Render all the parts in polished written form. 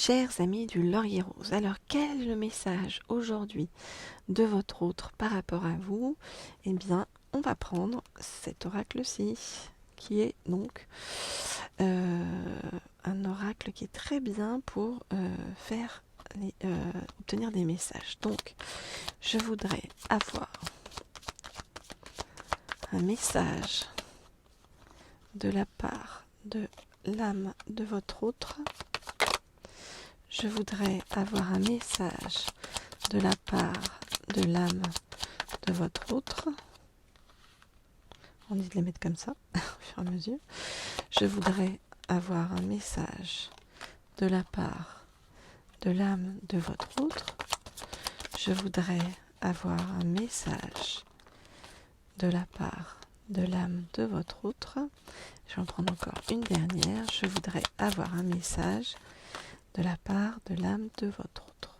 Chers amis du Laurier Rose, alors quel est le message aujourd'hui de votre autre par rapport à vous? Eh bien, on va prendre cet oracle-ci, qui est donc un oracle qui est très bien pour obtenir des messages. Donc, je voudrais avoir un message de la part de l'âme de votre autre. Je voudrais avoir un message de la part de l'âme de votre autre. On dit de les mettre comme ça, au fur et à mesure. Je voudrais avoir un message de la part de l'âme de votre autre. Je voudrais avoir un message de la part de l'âme de votre autre. Je vais en prendre encore une dernière. Je voudrais avoir un message de la part de l'âme de votre autre.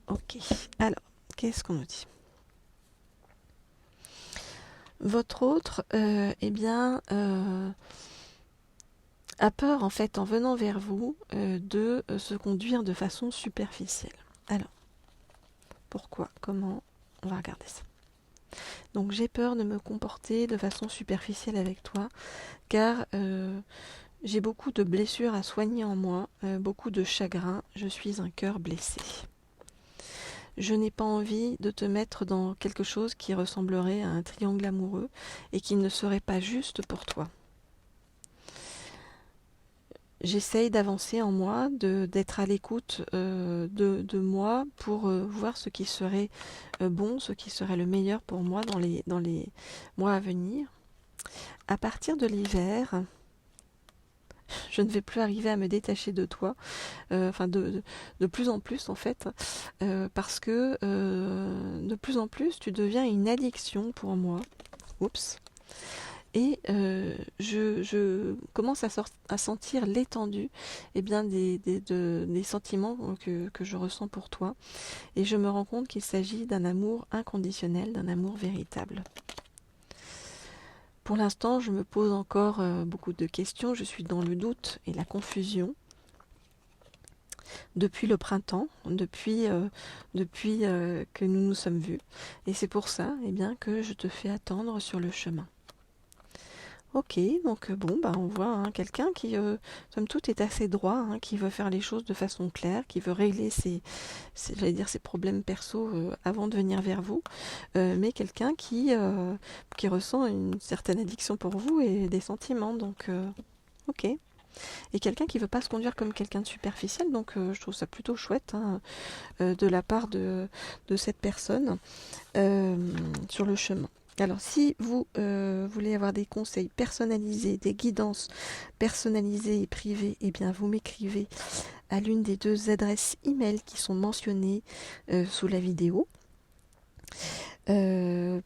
Ok, alors, qu'est-ce qu'on nous dit? Votre autre, a peur, en fait, en venant vers vous, de se conduire de façon superficielle. Alors, pourquoi? Comment? On va regarder ça. Donc, j'ai peur de me comporter de façon superficielle avec toi, car j'ai beaucoup de blessures à soigner en moi, beaucoup de chagrin, je suis un cœur blessé. Je n'ai pas envie de te mettre dans quelque chose qui ressemblerait à un triangle amoureux et qui ne serait pas juste pour toi. J'essaye d'avancer en moi, d'être à l'écoute de moi pour voir ce qui serait bon, ce qui serait le meilleur pour moi dans les mois à venir. À partir de l'hiver, je ne vais plus arriver à me détacher de toi, de plus en plus en fait, parce que de plus en plus tu deviens une addiction pour moi. Oups. Et je commence à sentir l'étendue des sentiments que je ressens pour toi. Et je me rends compte qu'il s'agit d'un amour inconditionnel, d'un amour véritable. Pour l'instant, je me pose encore beaucoup de questions. Je suis dans le doute et la confusion depuis le printemps, depuis que nous nous sommes vus. Et c'est pour ça que je te fais attendre sur le chemin. Ok, donc on voit quelqu'un qui, somme toute, est assez droit, qui veut faire les choses de façon claire, qui veut régler ses problèmes perso avant de venir vers vous, mais quelqu'un qui ressent une certaine addiction pour vous et des sentiments, donc ok. Et quelqu'un qui veut pas se conduire comme quelqu'un de superficiel, donc je trouve ça plutôt chouette de la part de cette personne sur le chemin. Alors, si vous voulez avoir des conseils personnalisés, des guidances personnalisées et privées, eh bien, vous m'écrivez à l'une des deux adresses email qui sont mentionnées sous la vidéo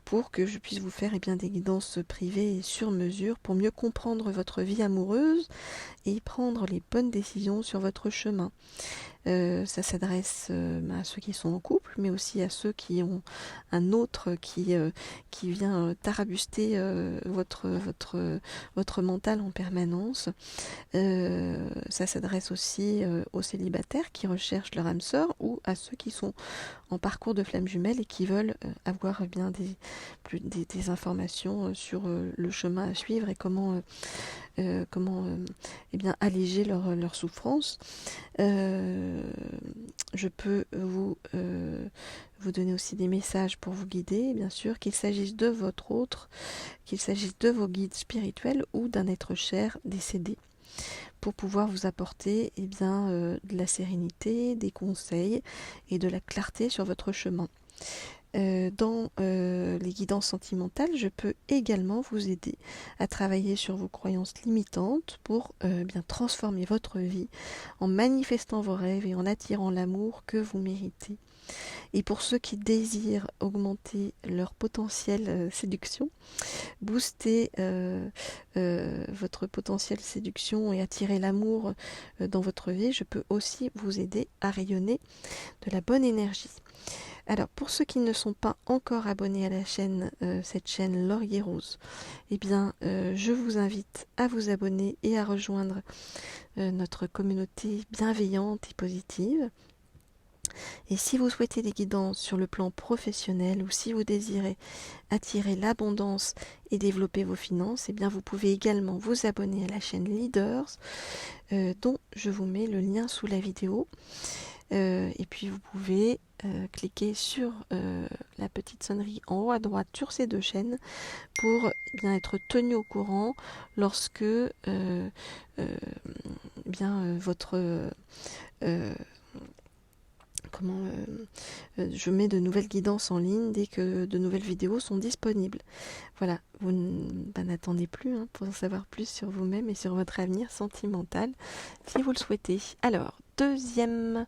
pour que je puisse vous faire des guidances privées et sur mesure pour mieux comprendre votre vie amoureuse et prendre les bonnes décisions sur votre chemin. Ça s'adresse à ceux qui sont en couple, mais aussi à ceux qui ont un autre qui vient tarabuster votre mental en permanence. Ça s'adresse aussi aux célibataires qui recherchent leur âme sœur ou à ceux qui sont en parcours de flamme jumelle et qui veulent avoir des informations sur le chemin à suivre et comment alléger leur souffrance. Je peux vous donner aussi des messages pour vous guider, bien sûr, qu'il s'agisse de votre autre, qu'il s'agisse de vos guides spirituels ou d'un être cher décédé, pour pouvoir vous apporter de la sérénité, des conseils et de la clarté sur votre chemin. Dans les guidances sentimentales, je peux également vous aider à travailler sur vos croyances limitantes pour transformer votre vie en manifestant vos rêves et en attirant l'amour que vous méritez. Et pour ceux qui désirent augmenter leur potentiel séduction, booster votre potentiel séduction et attirer l'amour dans votre vie, je peux aussi vous aider à rayonner de la bonne énergie. Alors, pour ceux qui ne sont pas encore abonnés à la chaîne, cette chaîne Laurier Rose, eh bien, je vous invite à vous abonner et à rejoindre notre communauté bienveillante et positive. Et si vous souhaitez des guidances sur le plan professionnel ou si vous désirez attirer l'abondance et développer vos finances, eh bien, vous pouvez également vous abonner à la chaîne Leaders, dont je vous mets le lien sous la vidéo. Et puis vous pouvez cliquer sur la petite sonnerie en haut à droite sur ces deux chaînes pour bien être tenu au courant lorsque votre je mets de nouvelles guidances en ligne dès que de nouvelles vidéos sont disponibles. Voilà, vous n'attendez plus pour en savoir plus sur vous-même et sur votre avenir sentimental si vous le souhaitez. Alors, deuxième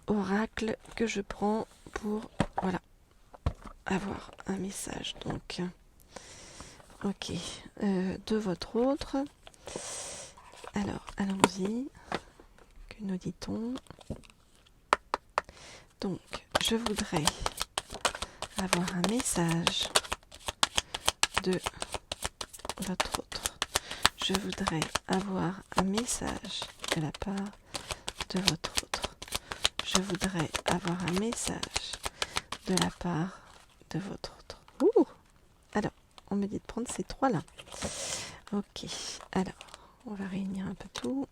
oracle que je prends pour avoir un message. Donc, ok, de votre autre. Alors, allons-y. Que nous dit-on? Donc, je voudrais avoir un message de votre autre. Je voudrais avoir un message de la part de votre autre. Je voudrais avoir un message de la part de votre autre. Alors, on me dit de prendre ces trois-là. Ok, alors, on va réunir un peu tout.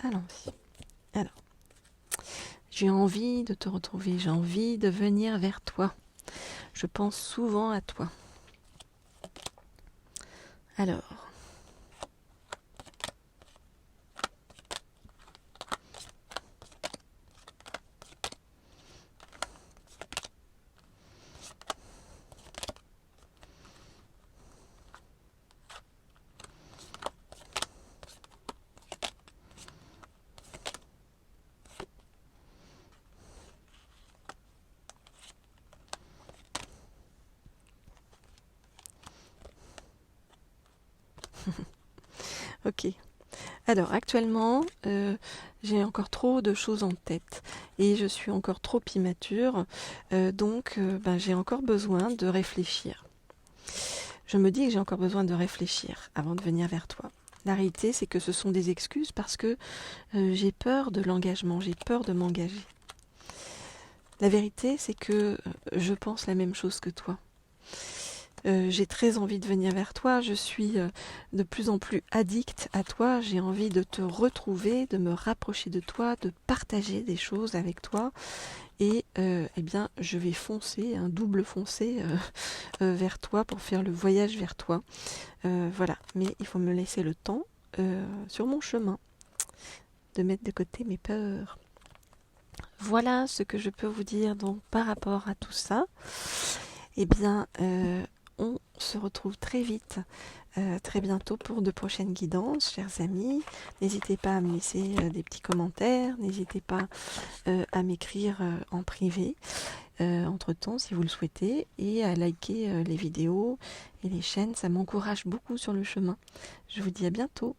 Allons-y. Alors, j'ai envie de te retrouver, j'ai envie de venir vers toi. Je pense souvent à toi. Alors, ok. Alors, actuellement, j'ai encore trop de choses en tête et je suis encore trop immature, donc j'ai encore besoin de réfléchir. Je me dis que j'ai encore besoin de réfléchir avant de venir vers toi. La réalité, c'est que ce sont des excuses parce que j'ai peur de l'engagement, j'ai peur de m'engager. La vérité, c'est que je pense la même chose que toi. J'ai très envie de venir vers toi, je suis de plus en plus addicte à toi, j'ai envie de te retrouver, de me rapprocher de toi, de partager des choses avec toi et eh bien je vais foncer, un double foncer vers toi pour faire le voyage vers toi. Voilà, mais il faut me laisser le temps sur mon chemin de mettre de côté mes peurs. Voilà ce que je peux vous dire donc par rapport à tout ça. Eh bien, on se retrouve très vite, très bientôt pour de prochaines guidances, chers amis. N'hésitez pas à me laisser des petits commentaires, n'hésitez pas à m'écrire en privé entre-temps si vous le souhaitez et à liker les vidéos et les chaînes, ça m'encourage beaucoup sur le chemin. Je vous dis à bientôt.